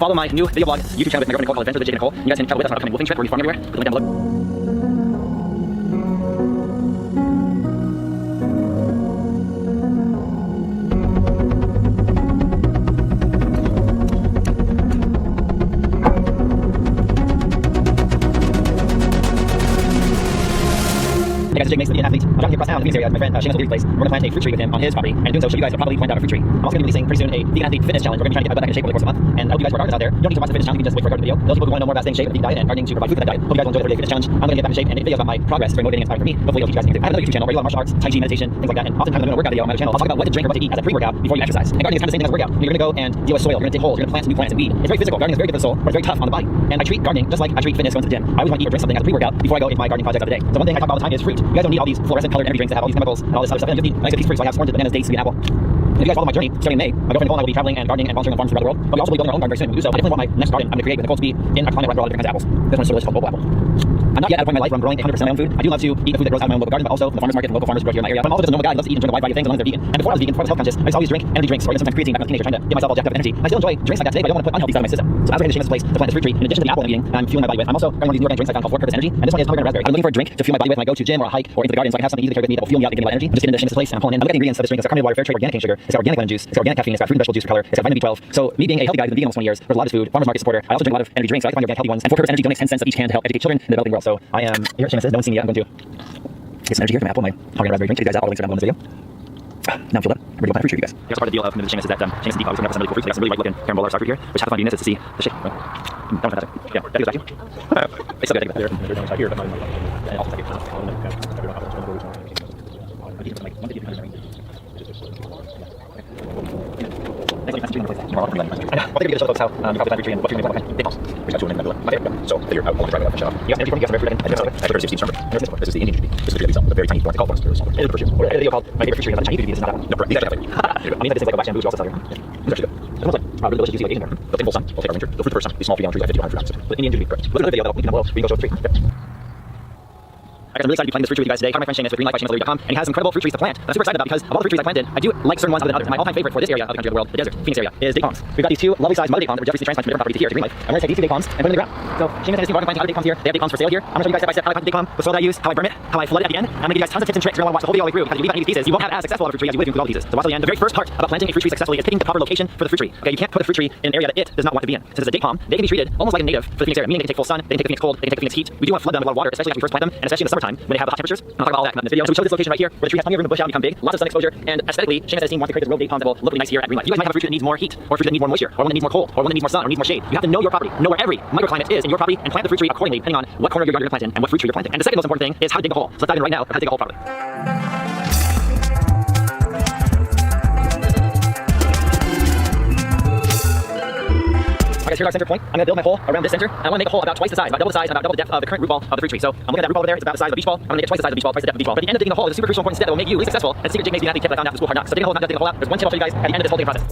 Follow my new video blog YouTube channel with my girlfriend Nicole called Adventures with Jake and Nicole. You guys can check out with us on our upcoming wolfing trip where we farm everywhere. Put the link down below. Hey guys, it's Jake Mason, the athlete. I'm driving across town in the Phoenix area with my friend Seamus will be place. We're going to plant a fruit tree with him on his property, and in doing so, show you guys will probably plant out a fruit tree. I'm also going to be releasing pretty soon a vegan athlete fitness challenge. We're going to be trying to get my butt back in shape over the course of a month. And I hope you guys who are gardeners out there, you don't need to watch the fitness challenge, you can just wait for a video. Those people who want to know more about staying in shape and deep diet and gardening to provide food for that diet. Hope you guys will enjoy the 30-day fitness challenge. I'm going to get back in shape and make videos about my progress. It's very motivating and inspiring for me. Hopefully it'll teach you guys something too. I have another YouTube channel where I do a lot of martial arts, Tai Chi, meditation, things like that. And oftentimes I'm doing a workout video on my channel. I'll talk about what to drink or what to eat as a pre-workout before you exercise. And gardening is kind of the same thing as a workout. You're going to go and deal with soil. You're going to dig holes. You're going to plant some new plants and weed. It's very physical. Gardening is very good for the soul, but it's very tough on the body. And I treat gardening just like I treat fitness going to the gym. I always want to eat or drink something as a pre-workout before I go into my gardening project of the day. So one thing I talk about all the time is fruit. You guys don't need all these fluorescent colored energy drinks that have all these chemicals and all this other stuff. And just eat a nice piece of fruit. So I have oranges, bananas, dates, sweet apple. If you guys follow my journey, starting in May, my girlfriend Nicole and I will be traveling and gardening and volunteering on farms throughout the world. But we also will be building our own garden very soon. When we do so, I definitely want my next garden I'm going to create with Nicole to be in a climate where I grow all the different kinds of apples. This one's so delicious called Global Apple. I'm not yet at a point in my life where I'm growing 100% my own food. I do love to eat the food that grows out of my own local garden, but also from the farmers market and local farmers grow here in my area. But I'm also just a normal guy who loves to eat and drink a wide variety of things as long as they're vegan. And before I was vegan, before I was health conscious, I used to always drink energy drinks or even sometimes creatine back when I was a teenager trying to get myself all jacked up with energy. I still enjoy drinks like that today, but I don't want to put unhealthy stuff in my system. So as we're headed to Seamus' place to plant this fruit tree, in addition to the apple I'm eating, I'm fueling my body with, I'm also growing one of these new organic drinks I found called For Purpose Energy. And this one is pomegranate raspberry. I'm looking for a drink to fuel my body with when I go to gym or a hike or into the garden, so I can have something easy to carry with me that will fuel me out and give me a lot of energy. I'm just getting into Seamus' place and I'm pulling in. I'm looking at the ingredients of this drink. It's got carbonated water, fair trade, organic cane sugar, it's got organic lemon juice, it's got organic caffeine, it's got fruit and vegetable juice for color, it's got vitamin B12. So me being a healthy guy who's been vegan almost 20 years, there's a lot of food, farmers market supporter. I also drink a lot of energy drinks, so I like to find organic healthy ones. And For Purpose Energy donates 10 cents of each can to help educate children in the developing world. So I am here at Seamus'. No one's seen me yet. I'm going to get some energy here from Apple, my pomegranate raspberry drink. Check you guys out. All the links are down below in this video. Now I'm filled up. I'm ready to go plant a fruit tree, you guys. Here's part of the deal of Seamus is that Seamus and Depot is going to have some really cool fruits. They got some really ripe looking carambola or star fruit here, which half the fun of doing this is to see the shape. That one's fantastic. Yeah, that goes back to you. It's so good. I take it back here, but and also take it. I'll take you to show the folks how you probably plant fruit tree and what you're going to plant. Big palms. We've got two in the middle. So figure out all the driving up and shut off. You got energy from you got some fruit. I prefer Steve Stronger. This is the Indian tree. This is the tree that we sell. The very tiny one. It's called very small. It is a virtue. I did a video called My Favorite Fruit Tree. It's not a Chinese tree. This is not that one. No, correct. These guys have it. I mean, this is like a wax bamboo, which we also sell here. These are actually good. This one's like really delicious. You see like Asian there. They'll take full sun. We'll take our ranger. They'll fruit the first sun. These small 3 gallon trees, like 50 to 100 grams. But Indian tree, correct. Look at the video. That'll link in below. We can go show the tree. I'm really excited to be planting this fruit tree with you guys today. Part of my friend Seamus with greenlife.com, and he has incredible fruit trees to plant. I'm super excited about because of all the fruit trees I planted, I do like certain ones other than others. And my all-time favorite for this area of the country of the world, the desert, Phoenix area, is date palms. We've got these two lovely sized mother date palms that were just recently transplanted from a different property to here to greenlife. I'm going to take these two date palms and put them in the ground. So Seamus and his team are planting other date palms here. They have date palms for sale here. I'm going to show you guys step by step how I plant the date palm, the soil that I use, how I burn it, how I flood it at the end. I'm going to give you guys tons of tips and tricks. You're going to want to watch the whole video all the way through because if you leave out any of these pieces, you won't have as successful of a fruit tree as you would if you include all the pieces. So watch till the end. The very first part about planting a fruit tree successfully is picking the proper location for the fruit tree. Okay, you can't put a fruit tree in an area that it does not want to be in. Since it's a date palm, they can be treated almost like a native for the Phoenix area, meaning they can take full sun, they can take Phoenix cold, they can take Phoenix heat. We do want to flood them with a lot of water, especially after we first plant them, and especially in the summertime when they have the hot temperatures. I'll talk about all that in this video. So we chose this location right here where the tree has plenty of room to bush out and become big, lots of sun exposure, and aesthetically, Seamus and his team want to create this real date palm that will look really nice here at Greenlife. You guys might have a fruit tree that needs more heat, or a fruit that needs more moisture, or one that needs more cold, or one that needs more sun, or needs more shade. You have to know your property, know where every microclimate is in your property, and plant the fruit tree accordingly, depending on what corner of your yard you're going to plant in and what fruit tree you're planting. And the second most important thing is how to dig a hole. So let's dive in right now of how to dig a hole properly. Alright guys, here's our center point. I'm going to build my hole around this center. And I want to make a hole about twice the size, about double the size, and about double the depth of the current root ball of the fruit tree. So I'm looking at that root ball over there. It's about the size of a beach ball. I'm going to make it twice the size of a beach ball, twice the depth of a beach ball. But at the end of digging a hole is a super crucial important step that will make you really successful. And it's a secret Jake Mason athlete tip that I found out in school hard knocks. So digging a hole is not just digging a hole out. There's one tip I'll show you guys at the end of this whole digging process.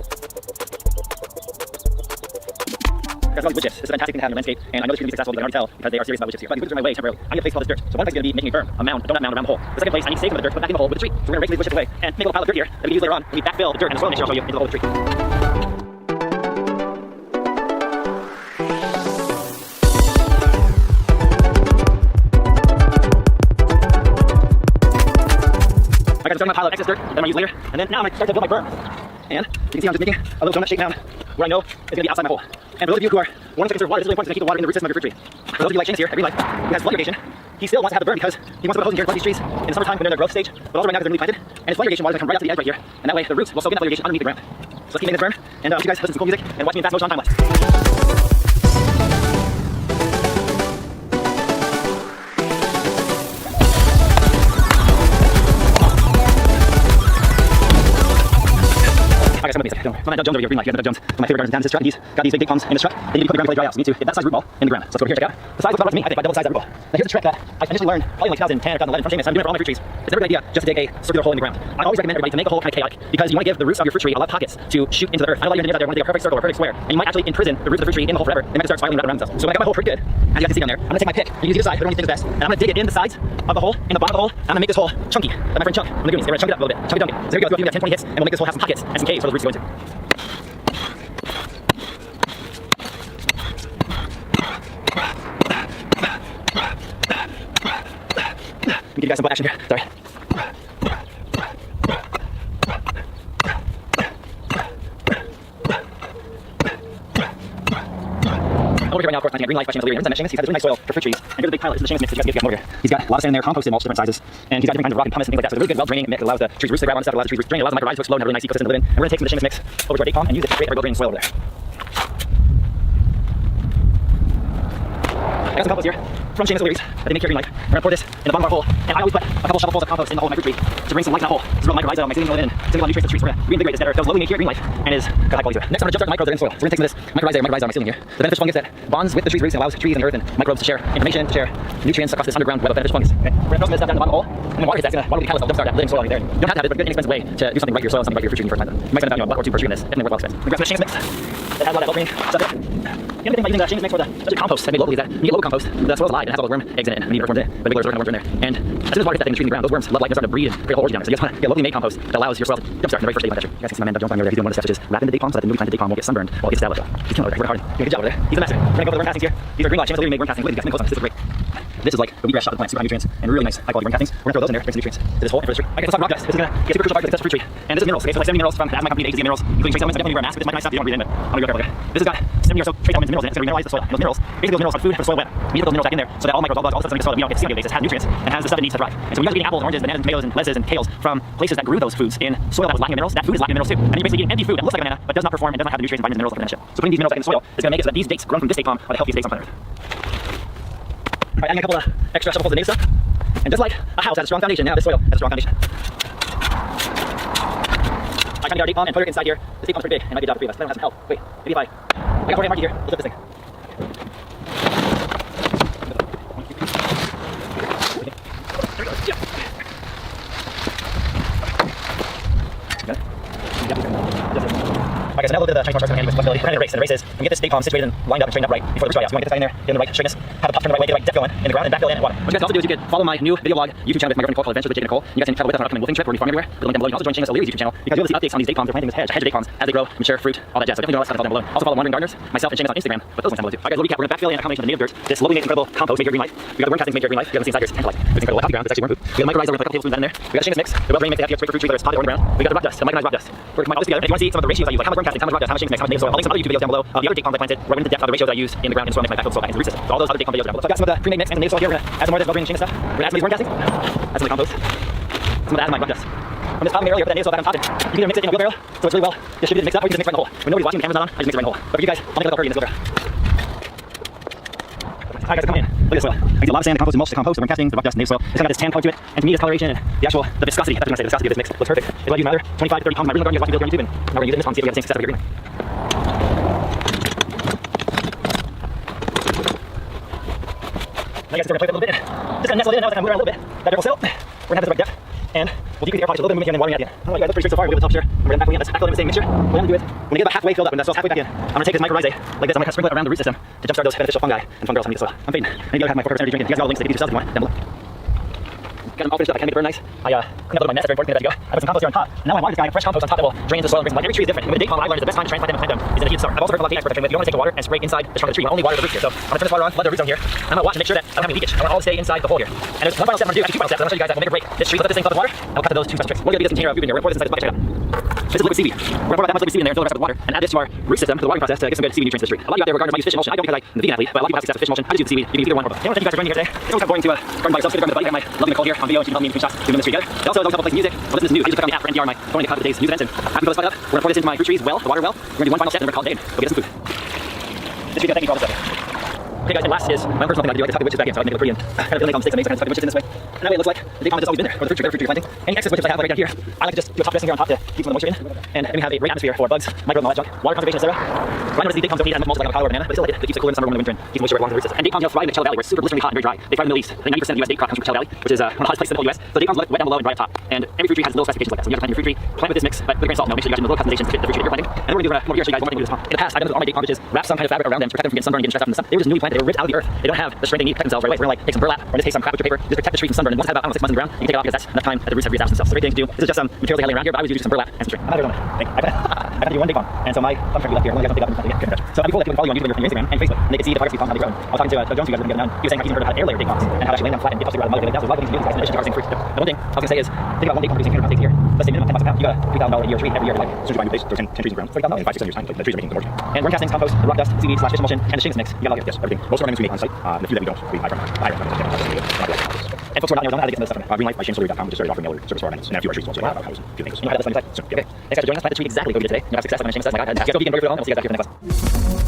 Guys, all these wood chips. This is a fantastic thing to have in your landscape, and I know this is going to be successful because I can already tell because they are serious about wood chips here. But these wood chips are in my way temporarily. I need a place to place all this dirt. So one place is going to be making a berm, a mound, a donut mound around the hole. The second place, I need to save some of the dirt, put back in the hole with the tree. So we're going to rake these wood chips away and make a little pile of dirt here that we can use later on when we backfill the dirt and the soil mixture I'll show you into the hole with the tree. I'm starting my pile of excess dirt that I'm going to use later, and then now I'm going to start to build my berm. And you can see I'm just making a little donut shaped mound where I know is going to be outside my hole. And for those of you who are wanting to conserve water, this is really important to keep the water in the root system of your fruit tree. For those of you like Seamus here at Greenlife, who has flood irrigation, he still wants to have the berm because he wants to put a hose in here to flood these trees in the summertime when they're in their growth stage, but also right now because they're newly planted. And his flood irrigation water is going to come right up to the edge right here, and that way the roots will soak in that flood irrigation underneath the ground. So let's keep making this berm, and you guys listen to some cool music and watch me in fast motion on time lapse. I got some of these. I'm at Doug Jones over here, Greenlife. You got Doug Jones. My favorite gardens in town is his truck. He's got these big palms in his truck. They need to put the ground before they dry out. So we need to get that size root ball in the ground. So let's go over here, check out. The size looks about right to me, I think, by double the size of that root ball. Now here's a trick that I initially learned probably in like 2010 or 2011 from Seamus. I'm doing it for all my fruit trees. It's never a good idea just to dig a circular hole in the ground. I always recommend everybody to make a hole kind of chaotic because you want to give the roots of your fruit tree a lot of pockets to shoot into the earth. I know a lot of your engineers out there want to dig a perfect circle or a perfect square, and you might actually imprison the roots of the fruit tree in the hole forever. They might start spiraling around themselves. So when I got my hole pretty good, as you guys can see down there, I'm gonna take my pick. You can use either side, whichever one you think is best, and I'm gonna dig it in the sides of the hole, in the bottom of the hole. I'm gonna make this hole chunky, like my friend Chunk from the Goonies. They're gonna chunk it up a little bit, chunk it down. So here we go. So we got 10, 20 hits, and we'll make this hole have some pockets and some caves for those roots to go into. give you guys some butt action here. Sorry. Over here right now, of course, planting a green life by Seamus O'Leary. And Seamus, he's had this really nice soil for fruit trees. And here's the big pile. This is the Seamus mix that you guys get over here. He's got a lot of sand in there, compost in mulch, different sizes. And he's got different kinds of rock and pumice and things like that. So it's a really good, well-draining mix that allows the trees roots to grab on stuff, allows the trees roots to drain, allows the mycorrhizas to explode and have a really nice ecosystem to live in. And we're going to take some of the Seamus mix over to our date palm and use it to create a very well-draining soil over there. I got some compost here from Seamus O'Leary's that they make here green life. We're going to pour this in the bottom of our hole. And I always put a couple shovelfuls of compost in the hole of my fruit tree to bring some life in that hole. This is real mycorrhiza, my mycelium live in. It's going to live in the trees. We're going to reinvigorate this that are slowly made here green life and is got high quality to it. Next, I'm going to jumpstart the microbes that are in soil. So we're going to take some of this mycorrhiza, mycelium here. The beneficial fungus that bonds with the tree's roots and allows trees and the earth and microbes to share information, to share nutrients across this underground web of beneficial fungus. Okay. We're going to throw some of this stuff down the bottom of the hole. And when water hits that, it's going to water the catalyst of jumpstart that living soil right there. You don't have to have it, but a good inexpensive way to do something right for your soil, something right for your fruit tree when you first plant them. You might spend about a buck or two per tree on this. Definitely worth well spent. We're going to grab some of the Seamus mix that has a lot of well-draining stuff in it. The other thing by using the Seamus mix for the compost that made locally is that when you get local compost, the soil's alive and it has all the worm eggs in it and the earthworms in it. But regular earthworms are in there. And as soon as water hits that thing, the tree in the ground, those worms love life and start to breed and create a whole orgy down there. So you just want to get locally made compost that allows your soil to jumpstart in the very first stage of plantation. You guys can see my man Doug Jones on here. He's doing one of the steps, which is wrapping the date palm so that the newly planted date palm won't get sunburned while it gets established. He's killing it over there. Working hard. Doing a good job over there. He's the master. We're gonna go over the worm castings here. These are green life Seamus O'Leary made worm castings. Look at these guys. Close on this. This is great. This is like the wheatgrass shot of the plant, super high nutrients and really nice high quality worm castings. We're gonna throw those in there, bring some nutrients to this hole and for this tree. Okay, let's talk rock dust. This is gonna be a super crucial part of the success of fruit tree. And this is minerals. Okay, so like 70 minerals from my company, A to Z Minerals, including trace elements. I definitely wear a mask. This is my nice stuff. You don't breathe in, but I'm gonna go careful. Okay, this has got 70 or so trace elements and minerals in it. It's gonna remineralize the soil. And those minerals, basically those minerals are food for the soil web. We need to put those minerals back in there so that all microbes, all bugs, all stuff that's in the soil that we don't get to see on a daily basis has nutrients and has the stuff it needs to thrive. And so when you guys are eating apples, oranges, bananas, tomatoes, and lettuces and kales from places that grew those foods in soil that was lacking in minerals, that food is lacking in minerals too. And you're basically eating empty food that looks like a banana but does not perform and does not have the nutrients, vitamins, and minerals like banana shit. So putting these minerals back in the soil is gonna make it so that these dates grown from this date palm are the healthiest dates on planet Earth. Alright, adding a couple of extra shovelfuls of native stuff. And just like a house has a strong foundation, now this soil has a strong foundation. I kind of get our date palm and put it inside here. This date palm's pretty big, and it might be a job for three of us. I don't have some help. Wait, maybe if I got 4 market here, let's lift this thing. Okay, so now a little bit of the Chinese farm handy with flexibility. We're running a race, and the race is we get this date palm situated and lined up and trained up right before the root dry out. So we want to get this guy in there, get in the right straightness, have the top turn the right way, get the right depth going in the ground, and backfill in and water. What you guys can also do is you could follow my new video blog YouTube channel with my girlfriend Nicole called Adventures with Jake and Nicole. You guys can travel with us on our upcoming wolfing trip where we farm everywhere. The link down below. You can also join Seamus O'Leary's YouTube channel because you'll see updates on these date palms. They're planting this hedge of date palms as they grow, mature, fruit, all that jazz. So definitely know all that stuff down below. Also follow Wandering Gardeners, myself and Seamus on Instagram. But those links down below too. Alright guys, we'll recap. We're gonna backfill in a combination of the native dirt, this locally made incredible compost made here green life. We got the worm castings made here green life. You haven't seen inside here, it's tantalite. It's incredible healthy ground. It's actually worm poop. We got the mycorrhiza. We're gonna put a couple tablespoons of that in there. We got a Seamus mix. The well-draining mix they have here. It's great for fruit trees, whether it's potted or on the ground. We got the rock dust, the mycorrhized rock dust. We're gonna combine all this together. If you want to see some of the ratios I use, like how much worm castings, how much rock dust, how much Seamus mix, how much native soil, I'll link some other YouTube videos down below of the other date palms I planted. We're going into depth of the ratios I use in the ground and soil mix my backfill soil back into the root system. So all those other date palm videos are down below. So I've got some of the pre-made mix and the native soil here. We're gonna add some more of this well-draining Seamus stuff. We're gonna add some of these worm castings. Add some of the compost. Some of that, my rock dust. From this top earlier, put that native soil back on top. You can either mix it in a wheelbarrow, so it's really well distributed, mix it up, or you can just mix it right in the hole. When nobody's watching, the camera's not on, I just mix it right in the hole. But for you guys, I'll make a little hurry in this wheelbarrow. Alright guys, come on in. Look at this soil. I see a lot of sand, the compost, and mulch, the compost, the worm castings, the rock dust, native soil. It's got this tan color to it, and to me, this coloration and the viscosity, that's what I'm gonna say, the viscosity of this mix looks perfect. If I use another 25 to 30 pounds of my original garden, you guys watch me build here on YouTube, and now we're gonna use it in this palm, see if we have the same success over here green. Now you guys, we're gonna play with it a little bit. Just gonna nestle it in now, it's gonna move around a little bit. That dirt will soil. We're gonna have this the right depth, and we'll decrease the air pocket a little bit, moving in and watering at the end. Alright guys, that's pretty straight so far. We'll get the top here. We're gonna backfill in. Let's backfill in the same mixture. What I'm gonna do is, when you get about halfway filled up, when the soil's halfway back in, I'm gonna take this mycorrhizae like this. I'm gonna sprinkle it around the root system to jumpstart those beneficial fungi and fungals on the soil. I'm fading. I need to have my 4% energy drink in. You guys got all the links to get these yourselves if you want down below. Got them all finished up. I kind of made it burn nice. I cleaned up a little of my mess after I go. I put some compost here on top. Now I water this guy, fresh compost on top that will drain into the soil and bring some life. Every tree is different. And with the date palm, what I learned is the best time to transplant them and plant them is in the heat of summer. I've also heard from a lot of experts that you don't want to take the water and spray inside the trunk of the tree. You only water the roots here. So I'm gonna turn this water on, let the roots down here. I'm gonna watch and make sure that I don't have any leakage. I want it all to stay inside the hole here. And there's one final step I'm gonna do, actually 2 final steps. I'm gonna show you guys that we'll make a break. This tree, let this thing fill up with water, and we'll cut to those 2 special tricks. We're gonna be this container of food in here. We're gonna pour this inside the bucket. Check it out. This is liquid seaweed. We're gonna pour that much liquid seaweed in there and fill the rest of the water and add this to our root system, to the watering process, to get some good seaweed nutrients to this tree. A lot of you out there who are gardeners might use fish emulsion. I don't because I'm a vegan athlete, but a lot of people have success with fish emulsion. I just use the seaweed. You can use either one or both. Anyone, thank you guys for joining me here today. It's always kind of boring to garden by yourself. Get a garden with a buddy. I have my lovely Nicole here on video, and she can help me in between shots doing this tree together. They also don't play music. Well, this is news. I just took on the app for NPR, my phone to cut the day's news events, and after we fill this fight up, we're gonna pour this into my fruit trees well, the water well. We're gonna do one final step and we're gonna call it a day and go get us some food. This video, thank you for all this stuff. Okay guys, and last is my own personal thing I do. I like to tuck the witches back in, so I can make it look pretty and kind of make mistakes. I make tuck the witches in this way. And that way it looks like the date palm has always been there, or the fruit tree you're planting. Any excess witches I have like right down here, I like to just do a top dressing here on top to keep some of the moisture in, and then we have a great atmosphere for bugs, microbes, and all that junk, water conservation, etc. I notice these date palms don't need as much mulch like avocado or banana, but still like it. It keeps it cooler in the summer, warm in the winter, and keeps moisture along the root system. And date palms thrive in the Coachella Valley, where it's super blisteringly hot and very dry. They thrive in the Middle East. I think 90% of the US date crop comes from Coachella Valley, which is one of the hottest places in the whole US. So date palms wet down below and dry up top. And every fruit tree has little specifications like that. So when you have to plant your fruit tree, plant with this mix, but with a grain of salt. Now make sure you guys do the little customizations to fit the fruit tree that you're planting. And then we're gonna do over here show you guys one more thing to do this palm. In the past, I've done this with all my date palm bitches, wrap some kind of fabric around them to protect them from getting sunburned and getting stressed out in the sun. They were just newly planted. They were ripped out of the earth. They don't have the strength they need to protect themselves right away. We're gonna like take some burlap, or in this case some crap with your paper, just protect the tree from sunburn. burn. And once it's had about, I don't know, 6 months in the ground, you can take it off because that's enough time that the roots have reestablished themselves. So it's a great thing to do. This is just some materials I had laying around here, but I always use some burlap and some string. I'm not very good. I've got to do one big bomb. And so my thumb turned left here. One of you guys don't pick up and something. So I'd be cool if people follow you on YouTube and your Instagram and Facebook, and they could see the photography bomb on the road. I was talking to Doug Jones, you guys have been getting on. He was saying he's never heard of how to air layer big bombs and how to actually lay them flat and get closer to the mud. That was a lot of things to do in addition to harvesting fruit. The one thing I was going to say is, think about one big bomb producing 100 pounds takes a year. Let's say minimum 10 bucks a pound. You got a $3,000 a year tree every year. Like, As soon as you buy new place, throw 10 trees in the ground. $30,000 In 5, 6, 7 years time, like, the trees are making the mortgage. and worm castings, compost, the rock dust, seaweed, /fish emulsion, and the shingles mix. You got all Yes, everything. Most of our items we make on site. The few that we don't, we buy from. And folks who are not, know how to get some of this stuff. Greenlight by ShaneSolarity.com, which is started offering mailer service for our items. And a few of our trees as well. So Wow. a few things. You know how that's on your site. So, Okay. Thanks guys for joining us. Plan to treat exactly what we did today. You'll have success like my name says. My God, you guys go vegan, go your food at home, and we'll see you guys back here for the next one.